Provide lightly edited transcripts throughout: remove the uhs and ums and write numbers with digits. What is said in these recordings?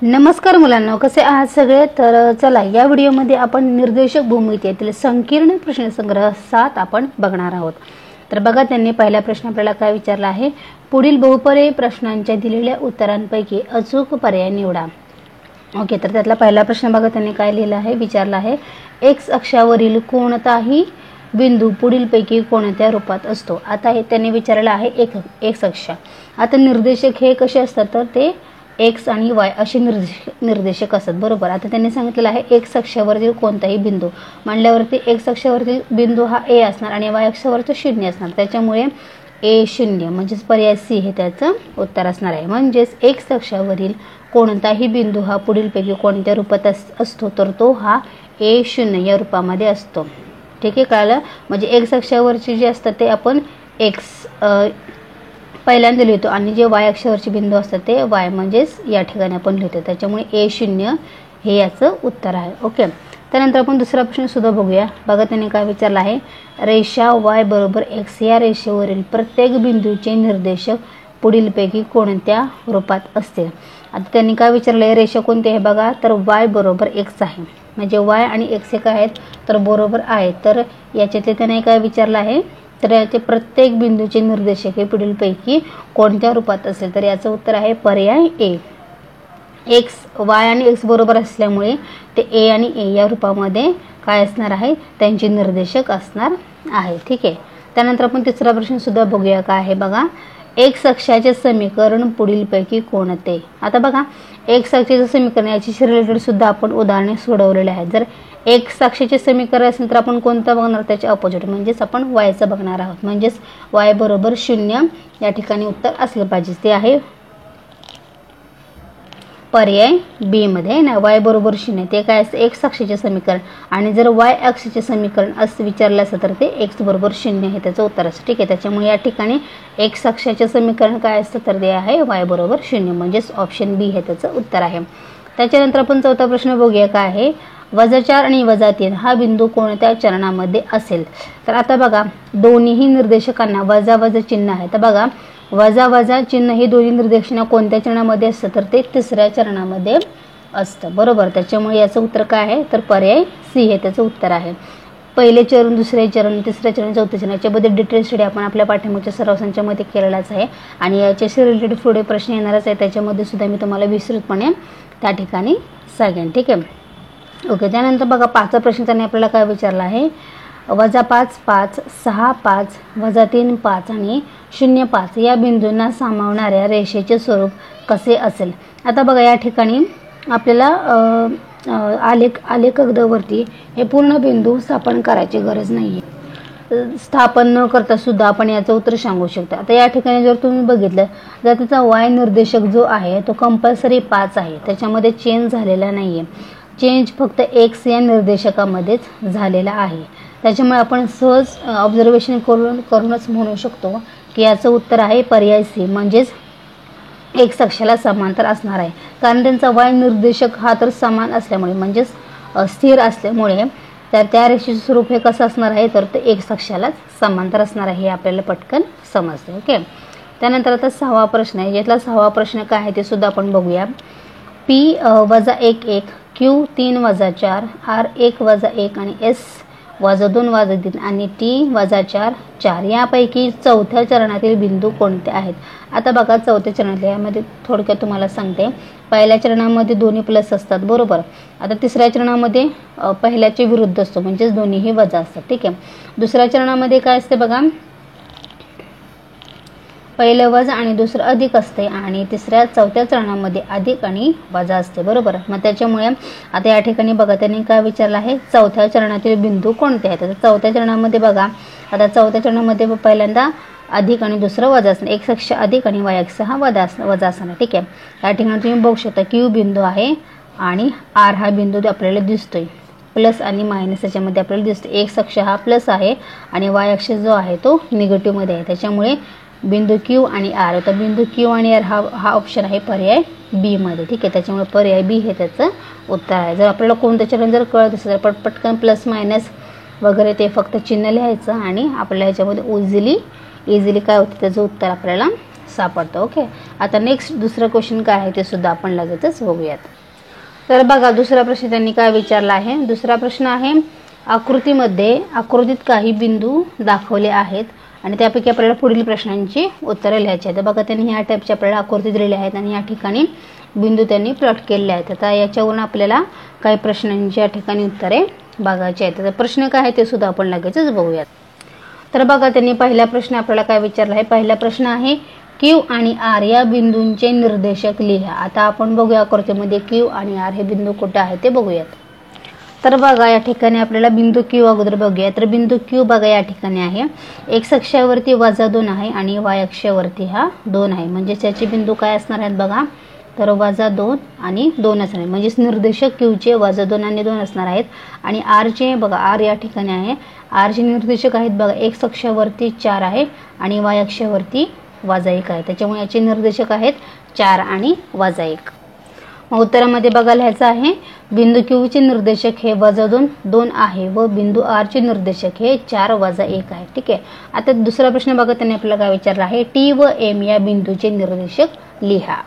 नमस्कार मुलांनो, कसे आहात सगळे। तर चला या व्हिडिओमध्ये आपण निर्देशक भूमितीतील संकीर्ण प्रश्नसंग्रह 7 आपण बघणार आहोत। तर बघा, त्यांनी पहिला प्रश्न आपल्याला काय विचारला आहे, पुढील बहुपर्यायी प्रश्नांच्या दिलेल्या उत्तरांपैकी अचूक पर्याय निवडा। ओके, तर त्यातला पहिला प्रश्न बघा, त्यांनी काय लिहिलं आहे, विचारला आहे, एक्स अक्षावरील कोणताही बिंदू पुढीलपैकी कोणत्या रूपात असतो। आता हे त्यांनी विचारलेलं आहे एक्स अक्ष। आता निर्देशक हे कसे असतात, तर ते एक्स आणि वाय असे निर्देशक असतात, बरोबर। आता त्यांनी सांगितलेलं आहे एक्स अक्षावरील कोणताही बिंदू म्हणल्यावरती एक्स अक्षावरील बिंदू हा ए असणार आणि वाय अक्षावरचा 0 असणार, त्याच्यामुळे A0 म्हणजेच पर्याय सी हे त्याचं उत्तर असणार आहे। म्हणजेच एक्स अक्षावरील कोणताही बिंदू हा पुढीलपैकी कोणत्या रूपात असतो, तर तो हा A0 या रूपामध्ये असतो। ठीक आहे, कळलं। म्हणजे एक्स अक्षावरचे जे असतात ते आपण एक्स पहिल्यांदा लिहितो आणि जे वाय अक्षावरचे बिंदू असतात ते वाय म्हणजेच या ठिकाणी आपण लिहितो, त्याच्यामुळे A0 हे याचं उत्तर आहे। ओके, त्यानंतर आपण दुसरा प्रश्न सुद्धा बघूया। बघा, त्यांनी काय विचारलं आहे, रेषा y बरोबर x या रेषेवरील प्रत्येक बिंदूचे निर्देशक पुढीलपैकी कोणत्या रूपात असतील। आता त्यांनी काय विचारलं आहे, रेषा कोणती आहे बघा, तर y बरोबर x आहे, म्हणजे y आणि x हे काय आहेत, तर बरोबर आहेत। तर याच्यातले त्याने काय विचारलं आहे, तर याचे प्रत्येक बिंदूचे निर्देशक हे पुढीलपैकी कोणत्या रूपात असेल, तर याचं उत्तर आहे पर्याय ए। एक्स वाय आणि एक्स बरोबर असल्यामुळे ते ए आणि ए या रूपामध्ये काय असणार आहे, त्यांचे निर्देशक असणार आहे। ठीक आहे, त्यानंतर आपण तिसरा प्रश्न सुद्धा बघूया, काय आहे बघा, एक्स अक्षाचे समीकरण पुढीलपैकी कोणते। आता बघा, एक्स अक्षाचे समीकरण याची रिलेटेड सुद्धा आपण उदाहरणे सोडवलेले आहेत। जर एक्स अक्षाचे समीकरण असेल तर आपण कोणतं बघणार, त्याचे अपोजिट म्हणजेच आपण वायचं बघणार आहोत, म्हणजेच वाय बरोबर 0 या ठिकाणी उत्तर असलं पाहिजे, ते आहे पर्याय बी मध्ये ना, वाय बरोबर 0 ते काय असतं, एक्स अक्षाचे समीकरण। आणि जर वाय अक्षाचे समीकरण असं विचारलं असतं तर ते एक्स बरोबर 0 हे त्याचं उत्तर असतं। ठीक आहे, त्याच्यामुळे या ठिकाणी एक्स अक्षाचे समीकरण काय असतं, तर ते आहे वाय बरोबर 0 म्हणजेच ऑप्शन बी हे त्याचं उत्तर आहे। त्याच्यानंतर आपण चौथा प्रश्न बघूया, काय आहे, -4 आणि -3 हा बिंदू कोणत्या चरणामध्ये असेल। तर आता बघा, दोन्ही निर्देशकांना वजा वजा चिन्ह आहे। तर बघा, वजा वजा चिन्ह हे दोन्ही निर्देशकांना कोणत्या चरणामध्ये असतं, तर ते तिसऱ्या चरणामध्ये असतं, बरोबर। त्याच्यामुळे याचं उत्तर काय आहे, तर पर्याय सी हे त्याचं उत्तर आहे। पहिले चरण, दुसरे चरण, तिसरे चरण, चौथे चरण याच्याबद्दल डिटेल स्टडी आपण आपल्या पाठ्यक्रमाच्या सराव संचामध्ये केलेलाच आहे आणि याच्याशी रिलेटेड पुढे प्रश्न येणारच आहे, त्याच्यामध्ये सुद्धा मी तुम्हाला विस्तृतपणे त्या ठिकाणी सांगेन। ठीक आहे, ओके। त्यानंतर बघा, पाचवा प्रश्न त्यांनी आपल्याला काय विचारला आहे, -5, 5, 6, 5, -3, 5 आणि 0, 5 या बिंदूंना सामावणाऱ्या रेषेचे स्वरूप कसे असेल। आता बघा, या ठिकाणी आपल्याला आलेख कागदावरती हे पूर्ण बिंदू स्थापन करायची गरज नाही आहे, स्थापन न करता सुद्धा आपण याचं उत्तर सांगू शकतो। आता या ठिकाणी जर तुम्ही बघितलं, जर त्याचा वाय निर्देशक जो आहे तो कंपल्सरी 5 आहे, त्याच्यामध्ये चेंज झालेला नाही आहे, चेंज फक्त एक्स या निर्देशकामध्येच झालेला आहे। त्याच्यामुळे आपण सहज ऑब्झर्वेशन करूनच म्हणू शकतो की याचं उत्तर आहे पर्याय सी, म्हणजेच एक्स अक्षाला समांतर असणार आहे, कारण त्यांचा वाय निर्देशक हा तर समान असल्यामुळे म्हणजेच स्थिर असल्यामुळे तर त्या रेषेचे स्वरूप हे कसं असणार आहे, तर ते एक्स अक्षालाच समांतर असणार आहे, हे आपल्याला पटकन समजते। ओके, त्यानंतर आता 6वा प्रश्न आहे, यातला 6वा प्रश्न काय आहे ते सुद्धा आपण बघूया। P-1 Q3-4 R1-1 आणि S-2-3 आणि T-4 4 यापैकी चौथ्या चरणातील बिंदू कोणते आहेत। आता बघा, चौथ्या चरणातल्या यामध्ये थोडक्यात तुम्हाला सांगते, पहिल्या चरणामध्ये दोन्ही प्लस असतात, बरोबर। आता तिसऱ्या चरणामध्ये पहिल्याचे विरुद्ध असतो, म्हणजेच दोन्हीही वजा असतात। ठीक आहे, दुसऱ्या चरणामध्ये काय असते बघा, पहिलं वजा आणि दुसरं अधिक असते आणि चौथ्या चरणामध्ये अधिक आणि वजा असते, बरोबर। मग त्याच्यामुळे आता या ठिकाणी बघा, त्यांनी काय विचारलं आहे, चौथ्या चरणातील बिंदू कोणते आहेत। तर चौथ्या चरणामध्ये बघा, आता चौथ्या चरणामध्ये पहिल्यांदा अधिक आणि दुसरं वजा असणं, एक्स अक्ष अधिक आणि वाय अक्ष हा वजा असणं। ठीक आहे, या ठिकाणी तुम्ही बघू शकता क्यू बिंदू आहे आणि आर हा बिंदू आपल्याला दिसतोय, प्लस आणि मायनस याच्यामध्ये आपल्याला दिसतो। एक्स अक्ष हा प्लस आहे आणि वाय अक्ष जो आहे तो निगेटिव्ह मध्ये आहे, त्याच्यामुळे बिंदू क्यू आणि आर, तर बिंदू क्यू आणि आर हा ऑप्शन आहे पर्याय बी मध्ये। ठीक आहे, त्याच्यामुळे पर्याय बी हे त्याचं उत्तर आहे। जर आपल्याला कोणतं चरण जर कळत असेल तर पटकन प्लस मायनस वगैरे ते फक्त चिन्ह लिहायचं आणि आपल्याला ह्याच्यामध्ये इझिली काय होतं त्याचं उत्तर आपल्याला सापडतं. ओके, आता नेक्स्ट दुसरं क्वेश्चन काय आहे ते सुद्धा आपण लगेचच बघूयात. तर बघा दुसरा प्रश्न त्यांनी काय विचारला आहे. दुसरा प्रश्न आहे, आकृतीत काही बिंदू दाखवले आहेत आणि त्यापैकी आपल्याला पुढील प्रश्नांची उत्तरे लिहायची आहेत. बघा त्यांनी ह्या टाईपच्या आपल्याला आकृती दिलेल्या आहेत आणि या ठिकाणी बिंदू त्यांनी प्लॉट केलेले आहेत. आता याच्यावरून आपल्याला काही प्रश्नांची या ठिकाणी उत्तरे बघायची आहेत. तर प्रश्न काय आहे ते सुद्धा आपण लगेचच बघूयात. तर बघा त्यांनी पहिला प्रश्न आपल्याला काय विचारला आहे. पहिला प्रश्न आहे, Q आणि R या बिंदूंचे निर्देशक लिहा. आता आपण बघूया आकृतीमध्ये Q आणि R हे बिंदू कुठे आहेत ते बघूयात. तर बघा या ठिकाणी आपल्याला बिंदू Q अगोदर बघूया. तर बिंदू Q बघा या ठिकाणी आहे, x अक्षावरती -2 आहे आणि y अक्षावरती हा 2 आहे. म्हणजे त्याचे बिंदू काय असणार आहेत बघा, तर -2 आणि 2 असणार आहे. म्हणजेच निर्देशक Q चे -2 आणि 2 असणार आहेत. आणि R चे बघा, R या ठिकाणी आहे, R चे निर्देशक आहेत बघा, x अक्षावरती 4 आहे आणि y अक्षावरती -1 आहे. त्याच्यामुळे याचे निर्देशक आहेत 4 आणि -1. मग उत्तरामध्ये बघा लिहायचं आहे, बिंदू Q चे निर्देशक हे -2 आहे व बिंदू R चे निर्देशक हे 4 -1 आहे. ठीक आहे. आता दुसरा प्रश्न बघा त्यांनी आपल्याला काय विचारला आहे, T व M या बिंदूचे निर्देशक लिहा.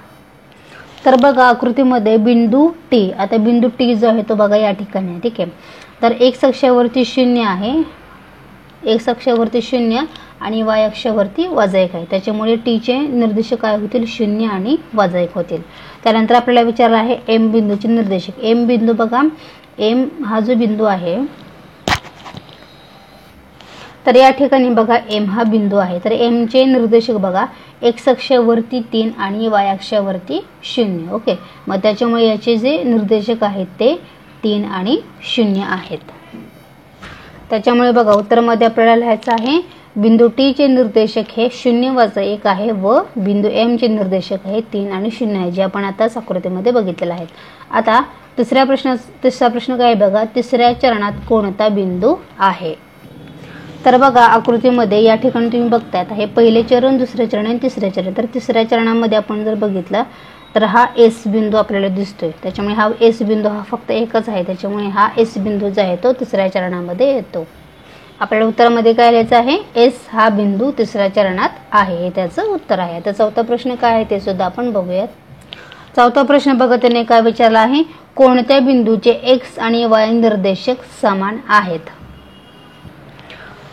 तर बघा आकृतीमध्ये बिंदू T, आता बिंदू T जो आहे तो बघा या ठिकाणी आहे. ठीक आहे. तर x अक्षावरती 0 आहे, x अक्षावरती 0 आणि y अक्षावरती -1 आहे. त्याच्यामुळे T चे निर्देशक काय होतील, 0 आणि -1 होतील. त्यानंतर आपल्याला विचारला आहे M बिंदूचे निर्देशक. M बिंदू बघा, M हा जो बिंदू आहे, तर या ठिकाणी बघा M हा बिंदू आहे. तर M चे निर्देशक बघा, x अक्षावरती 3 आणि y अक्षावरती 0. ओके, मग त्याच्यामुळे याचे जे निर्देशक आहेत ते 3 आणि 0 आहेत. त्याच्यामुळे बघा उत्तरामध्ये आपल्याला लिहायचं आहे, बिंदू T चे निर्देशक हे 0-1 आहे व बिंदू M चे निर्देशक आहे 3 आणि 0 आहे, जे आपण आता आकृतीमध्ये बघितलेलं आहे. आता तिसरा प्रश्न काय बघा, तिसऱ्या चरणात कोणता बिंदू आहे. तर बघा आकृतीमध्ये या ठिकाणी तुम्ही बघताय, हे पहिले चरण, दुसरे चरण आणि तिसरे चरण. तर तिसऱ्या चरणामध्ये आपण जर बघितलं तर हा S बिंदू आपल्याला दिसतोय. त्याच्यामुळे हा S बिंदू हा फक्त एकच आहे. त्याच्यामुळे हा S बिंदू जो आहे तो तिसऱ्या चरणामध्ये येतो. आपल्याला उत्तरामध्ये काय लिहायचं आहे, S हा बिंदू तिसऱ्या चरणात आहे, हे त्याचं उत्तर आहे. आता चौथा प्रश्न काय आहे ते सुद्धा आपण बघूयात. चौथा प्रश्न बघा त्यांनी काय विचारला आहे, कोणत्या बिंदूचे x आणि y निर्देशक समान आहेत.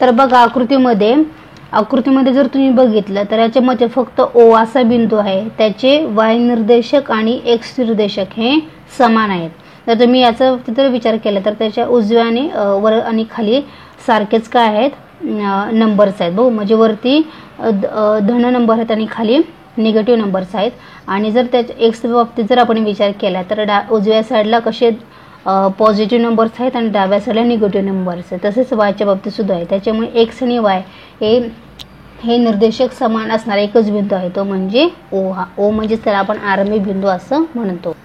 तर बघा आकृतीमध्ये जर तुम्ही बघितलं तर याच्यामध्ये फक्त O असा बिंदू आहे, त्याचे y निर्देशक आणि x निर्देशक हे समान आहेत. तर तुम्ही याचा जर विचार केला तर त्याच्या उजव्याने वर आणि खाली सारखेच काय आहेत, नंबर्स आहेत. म्हणजे वरती धन नंबर आहेत आणि खाली निगेटिव्ह नंबर्स आहेत. आणि जर त्याच्या एक्स बाबतीत जर आपण विचार केला तर उजव्या साईडला कसे पॉझिटिव्ह नंबर्स आहेत आणि डाव्या साईडला निगेटिव्ह नंबर्स आहेत. तसेच वायच्या बाबतीत सुद्धा आहे. त्याच्यामुळे एक्स आणि वाय हे निर्देशक समान असणारा एकच बिंदू आहे, तो म्हणजे O म्हणजे त्याला आपण आरंभी बिंदू असं म्हणतो.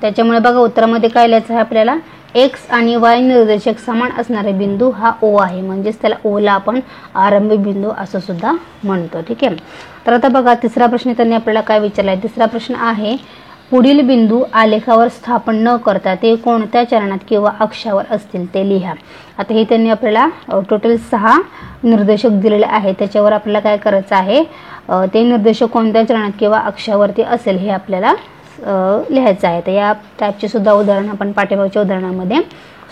त्याच्यामुळे बघा उत्तरामध्ये काय लिहायचं आहे आपल्याला, एक्स आणि वाय निर्देशक समान असणारे बिंदू हा O आहे, म्हणजेच त्याला Oला आपण आरंभी बिंदू असं सुद्धा म्हणतो. ठीक आहे. तर आता बघा तिसरा प्रश्न त्यांनी आपल्याला काय विचारला आहे. तिसरा प्रश्न आहे, पुढील बिंदू आलेखावर स्थापन न करता ते कोणत्या चरणात किंवा अक्षावर असतील ते लिहा. आता हे त्यांनी आपल्याला टोटल 6 निर्देशक दिलेले आहेत. त्याच्यावर आपल्याला काय करायचं आहे, ते निर्देशक कोणत्या चरणात किंवा अक्षावरती असेल हे आपल्याला लिहायचं आहे. तर या टाईपचे सुद्धा उदाहरण आपण पाठीमागच्या उदाहरणामध्ये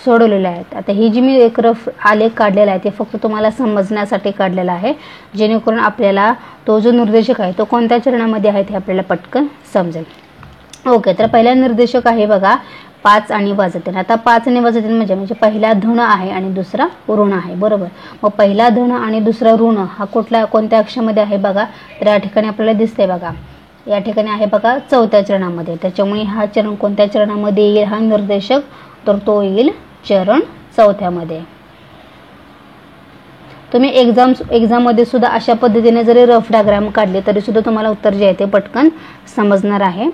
सोडवलेले आहेत. आता ही जी मी एक रफ आलेख काढलेला आहे ते फक्त तुम्हाला समजण्यासाठी काढलेला आहे, जेणेकरून आपल्याला तो जो निर्देशक आहे तो कोणत्या चरणामध्ये आहे ते आपल्याला पटकन समजेल. ओके, तर पहिला निर्देशक आहे बघा 5 आणि -3. आता 5 आणि -3 म्हणजे पहिला धन आहे आणि दुसरा ऋण आहे, बरोबर. मग पहिला धन आणि दुसरा ऋण हा कोणत्या अक्षामध्ये आहे बघा, तर या ठिकाणी आपल्याला दिसतंय बघा, या ठिकाणी आहे बघा 4थ्या चरणामध्ये. त्याच्यामुळे हा चरण कोणत्या चरणामध्ये येईल हा निर्देशक, तर तो येईल चरण 4थ्यामध्ये. तुम्ही एक्झाम मध्ये सुद्धा अशा पद्धतीने जरी रफ डायग्राम काढले तरी सुद्धा तुम्हाला उत्तर जे आहे ते पटकन समजणार आहे.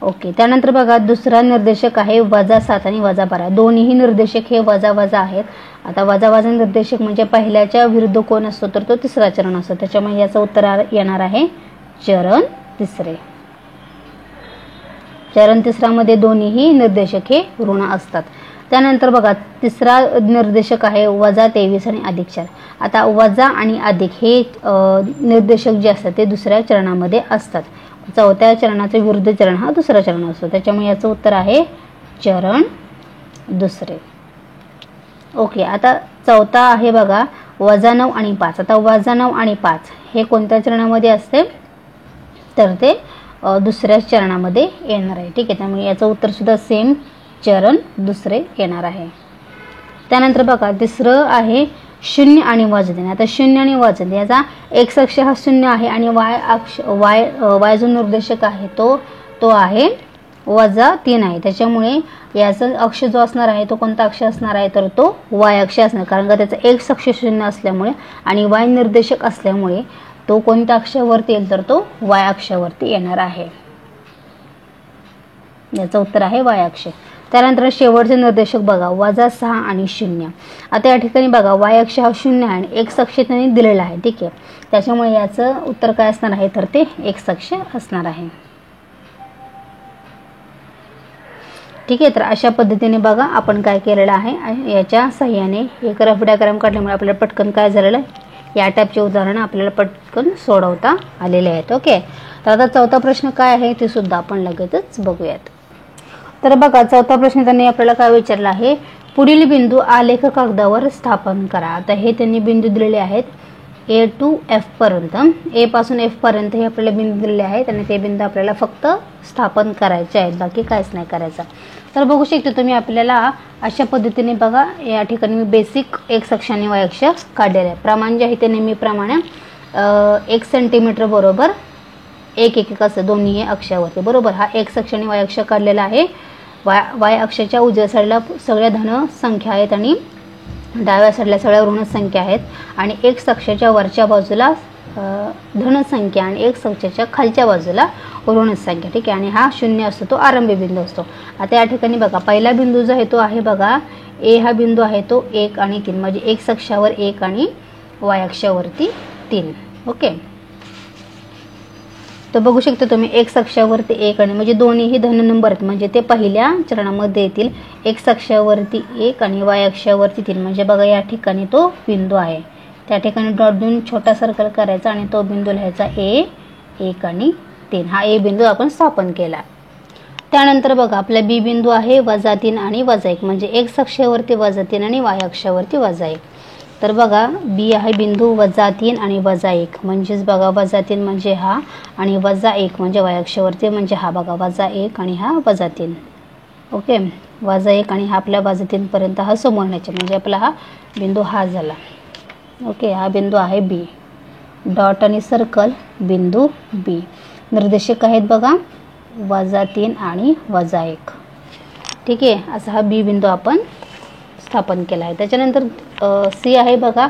ओके, त्यानंतर बघा दुसरा निर्देशक आहे -7 आणि -12. दोन्ही निर्देशक हे वजा आहेत. आता वजा निर्देशक म्हणजे पहिल्याच्या विरुद्ध कोण असतो, तर तो तिसरा चरण असतो. त्याच्यामुळे याचं उत्तर येणार आहे चरण तिसरे. चरण तिसऱ्यामध्ये दोन्ही निर्देशक हे ऋण असतात. त्यानंतर बघा तिसरा निर्देशक आहे -23 आणि +4. आता वजा आणि अधिक हे निर्देशक जे असतात ते दुसऱ्या चरणामध्ये असतात. चौथ्या चरणाचे विरुद्ध चरण हा दुसरा चरण असतो, त्याच्यामुळे याचं उत्तर आहे चरण दुसरे. ओके, आता चौथा आहे बघा -9 आणि 5. आता -9 आणि 5 हे कोणत्या चरणामध्ये असते तर ते दुसऱ्या चरणामध्ये येणार आहे. ठीक आहे, त्यामुळे याचं उत्तर सुद्धा सेम चरण दुसरे येणार आहे. त्यानंतर बघा तिसरं आहे 0 आणि -3. आता 0 आणि -3 याचा x अक्ष हा 0 आहे आणि y जो निर्देशक आहे तो आहे -3 आहे. त्याच्यामुळे याचा अक्ष जो असणार आहे तो कोणता अक्ष असणार आहे तर तो y अक्ष असणार, कारण का त्याचा x अक्ष 0 असल्यामुळे आणि y निर्देशक असल्यामुळे तो कोणत्या अक्षावरती येईल तर तो y अक्षावरती येणार आहे. याचं उत्तर आहे y अक्ष. त्यानंतर शेवटचे निर्देशक बघा -6 आणि 0. आता या ठिकाणी बघा y अक्ष हा 0 आहे आणि x अक्ष त्यांनी दिलेला आहे. ठीक आहे, त्याच्यामुळे याचं उत्तर काय असणार आहे तर ते x अक्ष असणार आहे. ठीक आहे, तर अशा पद्धतीने बघा आपण काय केलेलं आहे. याच्या सहाय्याने एक रफ डायग्राम काढल्यामुळे आपल्याला पटकन काय झालेलं आहे या टाईपचे उदाहरण आपल्याला पटकन सोडवता आलेले आहेत. ओके, तर आता चौथा प्रश्न काय आहे ते सुद्धा आपण लगेचच बघूयात. तर बघा चौथा प्रश्न त्यांनी आपल्याला काय विचारला आहे, पुढील बिंदू आलेख कागदावर स्थापन करा. आता हे त्यांनी बिंदू दिलेले आहेत A to F पर्यंत, A पासून F पर्यंत हे आपल्याला बिंदू दिलेले आहेत आणि ते बिंदू आपल्याला फक्त स्थापन करायचे आहेत, बाकी काहीच नाही करायचं. तर बघू शकता तुम्ही आपल्याला अशा पद्धतीने बघा या ठिकाणी मी बेसिक x अक्ष आणि y अक्ष काढलेले आहे. प्रमाण जे आहे ते नेहमीप्रमाणे 1 सेंटीमीटर बरोबर 1 1 असं दोन्ही अक्षावरती बरोबर. हा x अक्ष आणि y अक्ष काढलेला आहे. y अक्षाच्या उजव्या साईडला सगळ्या धन संख्या आहेत आणि डाव्या साईडला सगळ्या ऋण संख्या आहेत आणि x अक्षाच्या वरच्या बाजूला धन संख्या आणि x अक्षाच्या खालच्या बाजूला ऋण संख्या. ठीक आहे, आणि हा 0 असतो तो आरंभी बिंदू असतो. आता या ठिकाणी बघा पहिला बिंदू जो आहे तो आहे बघा A हा बिंदू आहे तो 1 आणि 3 म्हणजे x अक्षावर 1 आणि y अक्षावरती 3. ओके, तर बघू शकता तुम्ही x अक्षावरती 1 आणि म्हणजे दोन्हीही धन नंबर आहेत म्हणजे ते पहिल्या चरणामध्ये येतील. x अक्षावरती 1 आणि y अक्षावरती 3 म्हणजे बघा या ठिकाणी तो बिंदू आहे. त्या ठिकाणी डॉट देऊन छोटा सर्कल करायचा आणि तो बिंदू लिहायचा A 1 आणि 3. हा A बिंदू आपण स्थापन केला. त्यानंतर बघा आपला B बिंदू आहे -3 आणि -1 म्हणजे x अक्षावरती -3 आणि y अक्षावरती -1. तर बघा B आहे बिंदू -3 आणि -1 म्हणजेच बघा -3 म्हणजे हा आणि -1 म्हणजे y अक्षावरती म्हणजे हा बघा -1 आणि हा -3. ओके, -1 आणि हा आपल्या -3 पर्यंत हा समोर न्यायचा म्हणजे आपला हा बिंदू हा झाला. ओके, हा बिंदू आहे B. डॉट आणि सर्कल बिंदू B. निर्देशक आहेत बघा -3 आणि -1. ठीक आहे, असा हा B बिंदू आपण स्थापन केला आहे. त्याच्यानंतर C आहे बघा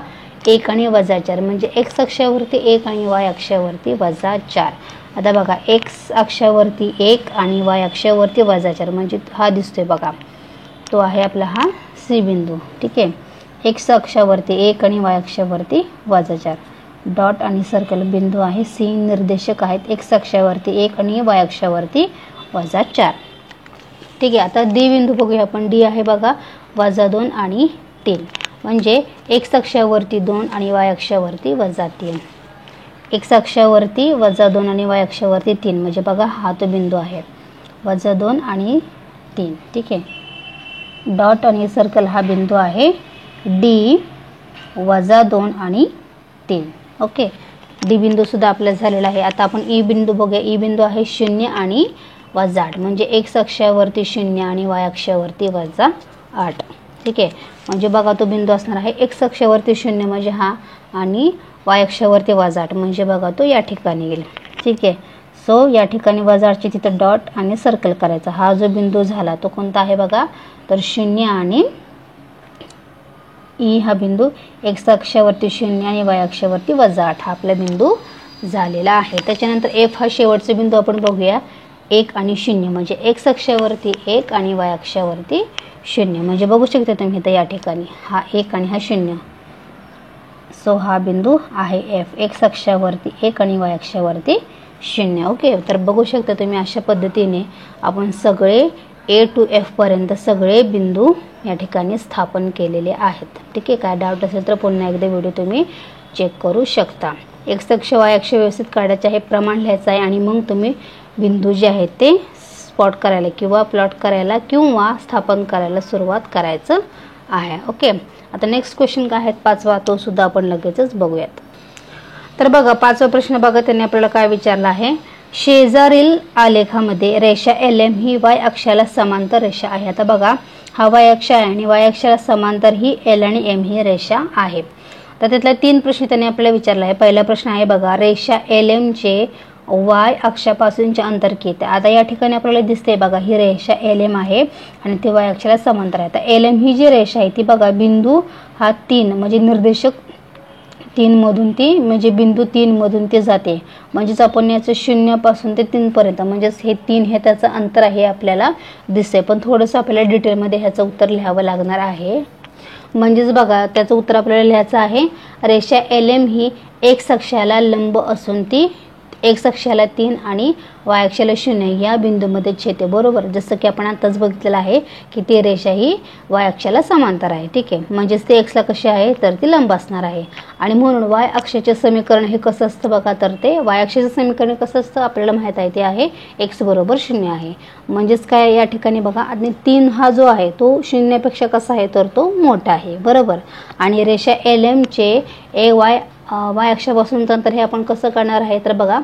1 आणि -4 म्हणजे x अक्षावरती 1 आणि y अक्षावरती -4. आता बघा x अक्षावरती 1 आणि y अक्षावरती -4 म्हणजे हा दिसतोय बघा तो आहे आपला हा C बिंदू. ठीक आहे, x अक्षावरती 1 आणि y अक्षावरती -4. डॉट आणि सर्कल बिंदू आहे C. निर्देशक आहेत x अक्षावरती 1 आणि y अक्षावरती -4. ठीक आहे, आता D बिंदू बघूया आपण. D आहे बघा -2 आणि 3 म्हणजे x अक्षावरती 2 आणि y अक्षावरती -3. x अक्षावरती -2 आणि y अक्षावरती 3 म्हणजे बघा हा तो बिंदू आहे -2 आणि 3. ठीक आहे, डॉट आणि सर्कल हा बिंदू आहे D -2 आणि 3. ओके, D बिंदू सुद्धा आपला झालेला आहे. आता आपण E बिंदू बघूया. E बिंदू आहे 0 आणि -8 म्हणजे x अक्षावरती 0 आणि y अक्षावरती -8. ठीक आहे, म्हणजे बघा तो बिंदू असणार आहे x अक्षावरती 0 म्हणजे हा आणि y अक्षावरती -8 म्हणजे बघा तो या ठिकाणी येईल. ठीक आहे, सो या ठिकाणी -8ची तिथं डॉट आणि सर्कल करायचा. हा जो बिंदू झाला तो कोणता आहे बघा तर 0 आणि E हा बिंदू x अक्षावरती 0 आणि y अक्षावरती -8 हा आपला बिंदू झालेला आहे. त्याच्यानंतर F हा शेवटचा बिंदू आपण बघूया 1 आणि 0 म्हणजे x अक्षावरती 1 आणि y अक्षावरती 0 म्हणजे बघू शकता तुम्ही तर या ठिकाणी हा 1 आणि हा 0. सो हा बिंदू आहे F. x अक्षावरती 1 आणि y अक्षावरती 0. ओके, तर बघू शकता तुम्ही अशा पद्धतीने आपण सगळे A to F पर्यंत सगळे बिंदू या ठिकाणी स्थापन केलेले आहेत. ठीक आहे, काय डाऊट असेल तर पुन्हा एकदा व्हिडिओ तुम्ही चेक करू शकता. एक्स अक्ष वाय अक्ष व्यवस्थित काढायचे आहे, प्रमाण लिहायचं आहे आणि मग तुम्ही बिंदू जे आहेत ते स्पॉट करायला किंवा प्लॉट करायला किंवा स्थापन करायला सुरुवात करायचं आहे. ओके, आता नेक्स्ट क्वेश्चन काय आहे 5वा, तो सुद्धा आपण लगेचच बघूयात. तर बघा 5वा प्रश्न बघा, त्यांनी आपल्याला काय विचारला आहे. शेजारील आलेखामध्ये रेषा LM ही वाय अक्षाला समांतर रेषा आहे. आता बघा हा वाय अक्ष आहे आणि वाय अक्षाला समांतर ही L आणि M ही रेषा आहे. तर त्यातला 3 प्रश्न त्यांनी आपल्याला विचारला आहे. पहिला प्रश्न आहे बघा, रेषा LM चे वाय अक्षापासूनचे अंतर किती. आता या ठिकाणी आपल्याला दिसते बघा ही रेषा LM आहे आणि ती वाय अक्षाला समांतर आहे. आता LM ही जी रेषा आहे ती बघा बिंदू हा 3 म्हणजे निर्देशक 3 मधून ती म्हणजे बिंदू 3 मधून ते जाते. म्हणजेच आपण याचं 0 पासून ते 3 पर्यंत म्हणजेच हे 3 हे त्याचं अंतर आहे आपल्याला दिसते. पण थोडंसं आपल्याला डिटेलमध्ये ह्याचं उत्तर लिहावं लागणार आहे. म्हणजेच बघा त्याचं उत्तर आपल्याला लिहायचं आहे. रेषा LM ही एक्स अक्षाला लंब असून ती एक्स अक्षाला 3 आणि वाय अक्षाला 0 या बिंदूमध्ये छेदते. बरोबर, जसं की आपण आताच बघितलेलं आहे की ती रेषा ही वाय अक्षाला समांतर आहे. ठीक आहे, म्हणजेच ते एक्सला कशी आहे तर ती लंब असणार आहे. आणि म्हणून वाय अक्षाचे समीकरण हे कसं असतं बघा, तर ते वाय अक्षाचं समीकरण कसं असतं आपल्याला माहित आहे, ते आहे x बरोबर 0 आहे. म्हणजेच काय या ठिकाणी बघा, आणि 3 हा जो आहे तो 0 पेक्षा कसा आहे तर तो मोठा आहे. बरोबर, आणि रेषा LM चे वाय अक्षापासूनचं अंतर हे आपण कसं करणार आहे तर बघा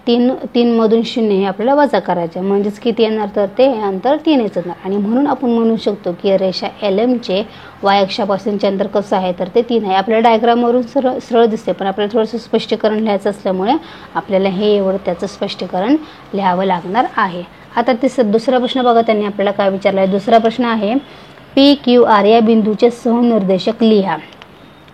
3 मधून 0 हे आपल्याला वजा करायचे. म्हणजेच किती येणार तर ते अंतर 3 येणार. आणि म्हणून आपण म्हणू शकतो की रेषा LM चे वाय अक्षापासूनचे अंतर कसं आहे तर ते 3 आहे. आपल्याला डायग्रामवरून सरळ दिसते, पण आपल्याला थोडंसं स्पष्टीकरण लिहायचं असल्यामुळे आपल्याला हे एवढं त्याचं स्पष्टीकरण लिहावं लागणार आहे. आता दुसरा प्रश्न बघा, त्यांनी आपल्याला काय विचारला आहे. दुसरा प्रश्न आहे PQR या बिंदूचे सहनिर्देशक लिहा.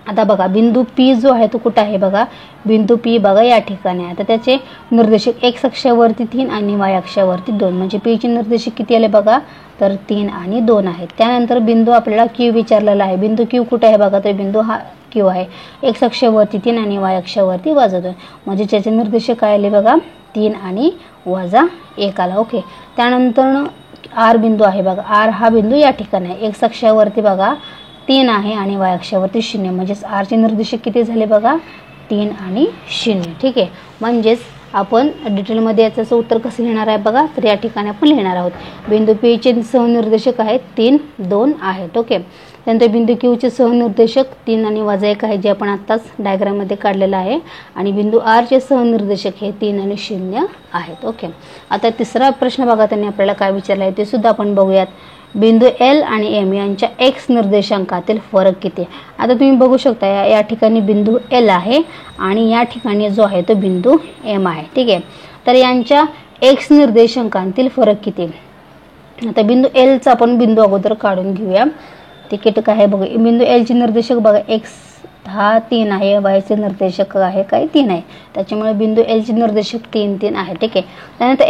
आता बघा बिंदू P जो आहे तो कुठं आहे बघा, बिंदू P बघा या ठिकाणी आहे. तर त्याचे निर्देशक एक्स अक्षावरती 3 आणि वाय अक्षावरती 2, म्हणजे P चे निर्देशक किती आले बघा तर 3 आणि 2 आहेत. त्यानंतर बिंदू आपल्याला Q विचारलेला आहे. बिंदू Q कुठे आहे बघा, तर बिंदू हा Q आहे. एक्स अक्षावरती 3 आणि वाय अक्षावरती -2, म्हणजे त्याचे निर्देशक काय आले बघा 3 आणि -1 आला. ओके, त्यानंतर R बिंदू आहे बघा, R हा बिंदू या ठिकाणी आहे. एक्स अक्षावरती बघा 3 आहे आणि वाय अक्षावरती 0, म्हणजेच R चे निर्देशक किती झाले बघा 3 आणि 0. ठीक आहे, म्हणजेच आपण डिटेलमध्ये याचं उत्तर कसं लिहिणार आहे बघा, तर या ठिकाणी आपण लिहिणार आहोत. बिंदू P चे सहनिर्देशक आहेत 3, 2 आहेत. ओके, त्यानंतर बिंदू Q चे सहनिर्देशक 3 आणि -1 आहे, जे आपण आत्ताच डायग्राममध्ये काढलेलं आहे. आणि बिंदू R चे सहनिर्देशक हे 3 आणि 0 आहेत. ओके, आता तिसरा प्रश्न बघा, त्यांनी आपल्याला काय विचारला आहे ते सुद्धा आपण बघूयात. बिंदू L आणि M यांच्या एक्स निर्देशांकातील फरक किती. आता तुम्ही बघू शकता या ठिकाणी बिंदू L आहे आणि या ठिकाणी जो आहे तो बिंदू M आहे. ठीक आहे, तर यांच्या एक्स निर्देशांकातील फरक किती. आता बिंदू L चा आपण बिंदू अगोदर काढून घेऊया. ठीक आहे, बघा बिंदू L चे निर्देशक बघा एक्स हा 3 आहे, वाय चे निर्देशक आहे काय 3 आहे, त्याच्यामुळे बिंदू L चे निर्देशक 3, 3 आहे. ठीक आहे, त्यानंतर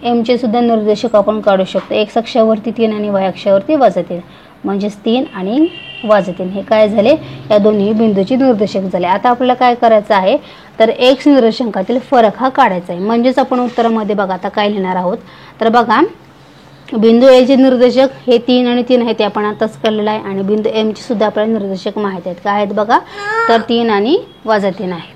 M चे सुद्धा निर्देशक आपण काढू शकतो. एक्स अक्षावरती 3 आणि वाय अक्षावरती -3, म्हणजेच 3 आणि -3 हे काय झाले, या दोन्ही बिंदूचे निर्देशक झाले. आता आपल्याला काय करायचं आहे तर एक्स निर्देशांकातील फरक हा काढायचा आहे. म्हणजेच आपण उत्तरामध्ये बघा आता काय लिहिणार आहोत तर बघा बिंदू L चे निर्देशक हे 3 आणि 3 आहे, ते आपण आताच काढलेलं आहे. आणि बिंदू M चे सुद्धा आपल्याला निर्देशक माहित आहेत, काय आहेत बघा तर 3 आणि -3 आहेत.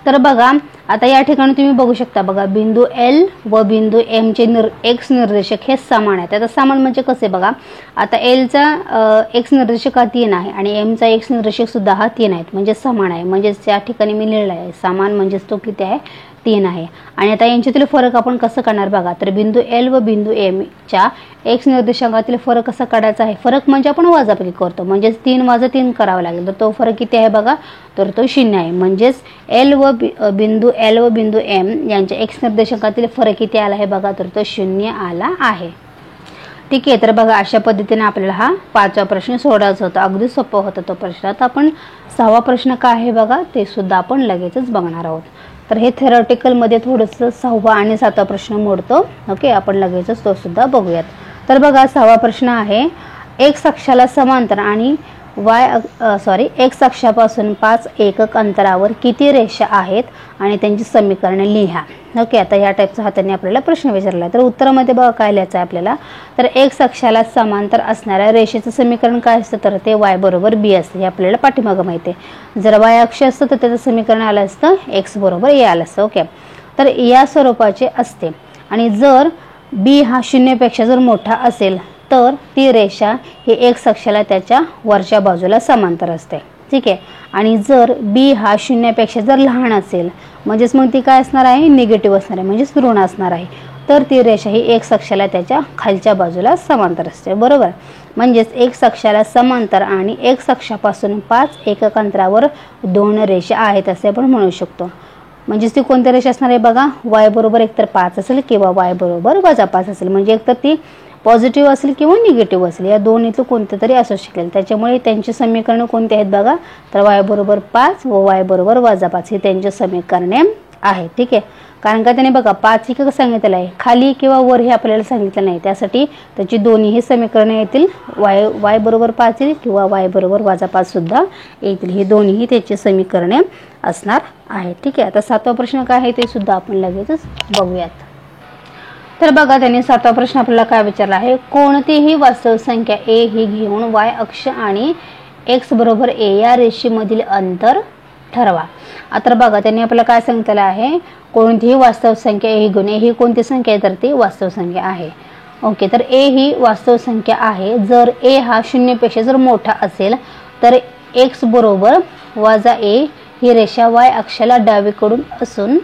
तर बघा आता या ठिकाणी तुम्ही बघू शकता बघा बिंदू L व बिंदू M चे एक्स निर्देशक हे समान आहेत. आता समान म्हणजे कसे बघा, आता L चा एक्स निर्देशक हा 3 आहे आणि M चा एक्स निर्देशक सुद्धा हा 3 आहेत, म्हणजे समान आहे. म्हणजेच या ठिकाणी मी लिहिलं आहे समान, म्हणजेच तो किती आहे 3 आहे. आणि आता यांच्यातील फरक आपण कसं करणार बघा, तर बिंदू L व बिंदू M च्या एक्स निर्देशांकातील फरक कसा काढायचा आहे. फरक म्हणजे आपण वजाबाकी करतो, म्हणजेच 3 - 3 करावा लागेल. तर तो फरक किती आहे बघा, तर तो 0 आहे. म्हणजेच बिंदू L व बिंदू M यांच्या एक्स निर्देशांकातील फरक किती आला आहे बघा, तर तो 0 आला आहे. ठीक आहे, तर बघा अशा पद्धतीने आपल्याला हा 5वा प्रश्न सोडवायचा होता. अगदी सोपा होता तो प्रश्न. आता आपण 6वा प्रश्न काय आहे बघा ते सुद्धा आपण लगेचच बघणार आहोत. तर हे थेरॉटिकलमध्ये थोडंसं 6वा आणि 7वा प्रश्न मोडतो. ओके, आपण लगेचच तो सुद्धा बघूयात. तर बघा 6वा प्रश्न आहे एक्स अक्षाला समांतर आणि एक्स अक्षापासून 5 एकक अंतरावर किती रेषा आहेत आणि त्यांची समीकरणे लिहा. ओके, आता या टाईपचा हा त्यांनी आपल्याला प्रश्न विचारला. तर उत्तरामध्ये बघा काय लिहायचं आहे आपल्याला. तर एक्स अक्षाला समांतर असणाऱ्या रेषेचं समीकरण काय असतं, तर ते y बरोबर b असतं. हे आपल्याला पाठीमागं माहिती आहे. जर y अक्ष असतं तर त्याचं समीकरण आलं असतं x बरोबर a आलं असतं. ओके, तर या स्वरूपाचे असते आणि जर b हा 0पेक्षा जर मोठा असेल तर ती रेषा ही एक्स अक्षाला त्याच्या वरच्या बाजूला समांतर असते. ठीक आहे, आणि जर b हा 0पेक्षा जर लहान असेल म्हणजेच मग ती काय असणार आहे, निगेटिव्ह असणार आहे, म्हणजेच ऋण असणार आहे, तर ती रेषा ही एक्स अक्षाला त्याच्या खालच्या बाजूला समांतर असते. बरोबर, म्हणजेच एक्स अक्षाला समांतर आणि एक्स अक्षापासून 5 एकक अंतरावर 2 रेषा आहेत असे आपण म्हणू शकतो. म्हणजेच ती कोणत्या रेषा असणार आहे बघा, y बरोबर एकतर 5 असेल किंवा y बरोबर -5 असेल. म्हणजे एकतर ती पॉझिटिव्ह असेल किंवा निगेटिव्ह असेल, या दोन्हीतलं कोणतं तरी असू शकेल. त्याच्यामुळे त्यांची समीकरणं कोणती आहेत बघा, तर y बरोबर 5 व y बरोबर -5 ही त्यांची समीकरणे आहेत. ठीक आहे, कारण का त्याने बघा 5 एकक सांगितलेलं आहे, खाली किंवा वर हे आपल्याला सांगितलं नाही, त्यासाठी त्याची दोन्हीही समीकरणे येतील. y बरोबर 5 येईल किंवा y बरोबर -5 सुद्धा येतील. ही दोन्हीही त्याची समीकरणे असणार आहेत. ठीक आहे, आता 7वा प्रश्न काय आहे ते सुद्धा आपण लगेचच बघूयात. तर बघा त्यांनी 7वा प्रश्न आपल्याला काय विचारला आहे, कोणतीही वास्तव संख्या a ही घेऊन y अक्ष आणि x बरोबर a या रेषेमधील अंतर ठरवा. आता बघा त्यांनी आपल्याला काय सांगितलं आहे, कोणतीही वास्तव संख्या a ही घेऊन, a ही कोणती संख्या आहे तर ती वास्तव संख्या आहे. ओके, तर a ही वास्तव संख्या आहे. जर a हा 0पेक्षा जर मोठा असेल तर x बरोबर -a ही रेषा y अक्षाला डावीकडून असून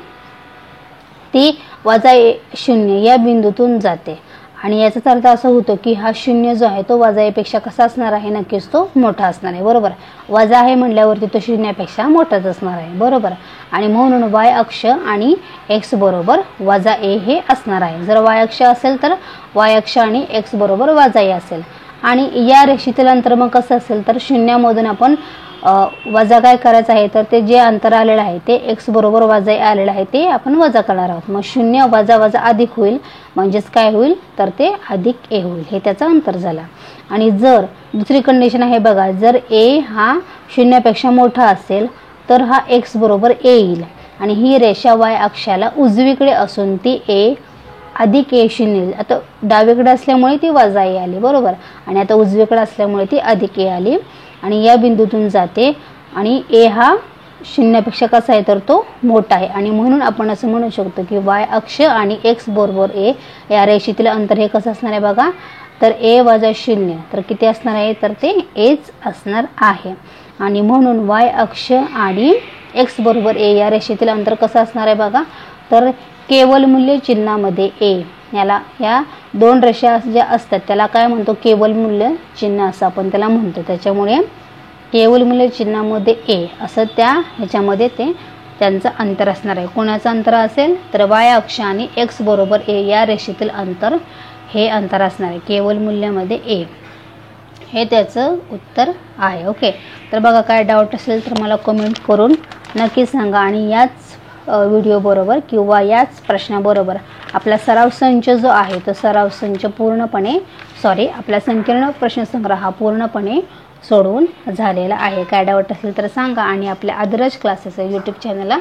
ती -0 या बिंदूतून जाते आणि याचा अर्थ असा होतो की हा 0 जो आहे तो -a पेक्षा कसा असणार आहे, नक्कीच तो मोठा असणार आहे. बरोबर, वजा आहे म्हटल्यावरती तो 0पेक्षा मोठाच असणार आहे. बरोबर, आणि म्हणून y अक्ष आणि x बरोबर -a हे असणार आहे. जर y अक्ष असेल तर y अक्ष आणि x बरोबर -a असेल. आणि या रेषेतील अंतर मग कसं असेल तर 0 मधून आपण वजा काय करायचं आहे, तर ते जे अंतर आलेलं आहे ते x बरोबर -a आलेलं आहे ते आपण वजा करणार आहोत. मग 0 वजा अधिक होईल, म्हणजेच काय होईल तर ते अधिक a होईल. हे त्याचं अंतर झालं. आणि जर दुसरी कंडिशन आहे बघा, जर a हा 0पेक्षा मोठा असेल तर हा x बरोबर a येईल आणि ही रेषा y अक्षाला उजवीकडे असून ती a अधिक a 0. आता डावीकडे असल्यामुळे ती -a आली. बरोबर, आणि आता उजवीकडे असल्यामुळे ती अधिक a आली आणि या बिंदूतून जाते आणि a हा 0पेक्षा कसा आहे तर तो मोठा आहे. आणि म्हणून आपण असं म्हणू शकतो की y अक्ष आणि x बरोबर a या रेषेतील अंतर हे कसं असणार आहे बघा, तर a - 0 तर किती असणार आहे तर ते aच असणार आहे. आणि म्हणून y अक्ष आणि x बरोबर a या रेषेतील अंतर कसं असणार आहे बघा, तर केवल मूल्य चिन्हामध्ये a, याला या दोन रेषा ज्या असतात त्याला काय म्हणतो, केवल मूल्य चिन्ह असं आपण त्याला म्हणतो. त्याच्यामुळे केवल मूल्य चिन्हामध्ये a असं त्या ह्याच्यामध्ये ते त्यांचं अंतर असणार आहे. कोणाचं अंतर असेल तर y अक्ष आणि x बरोबर a या रेषेतील अंतर हे अंतर असणार आहे केवल मूल्यामध्ये a. हे त्याचं उत्तर आहे. ओके, तर बघा काय डाऊट असेल तर मला कमेंट करून नक्की सांगा. आणि याच व्हिडिओ बरोबर किंवा याच प्रश्नाबरोबर आपला सराव संच जो आहे तो सराव संच पूर्णपणे आपला संकीर्ण प्रश्नसंग्रह हा पूर्णपणे सोडवून झालेला आहे. काय डाऊट असेल तर सांगा आणि आपल्या आदर्श क्लासेस यूट्यूब चॅनलला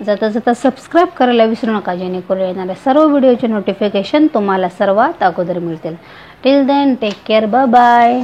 जाता सबस्क्राईब करायला विसरू नका, जेणेकरून येणाऱ्या सर्व व्हिडिओचे नोटिफिकेशन तुम्हाला सर्वात अगोदर मिळतील. Till then take care, bye bye.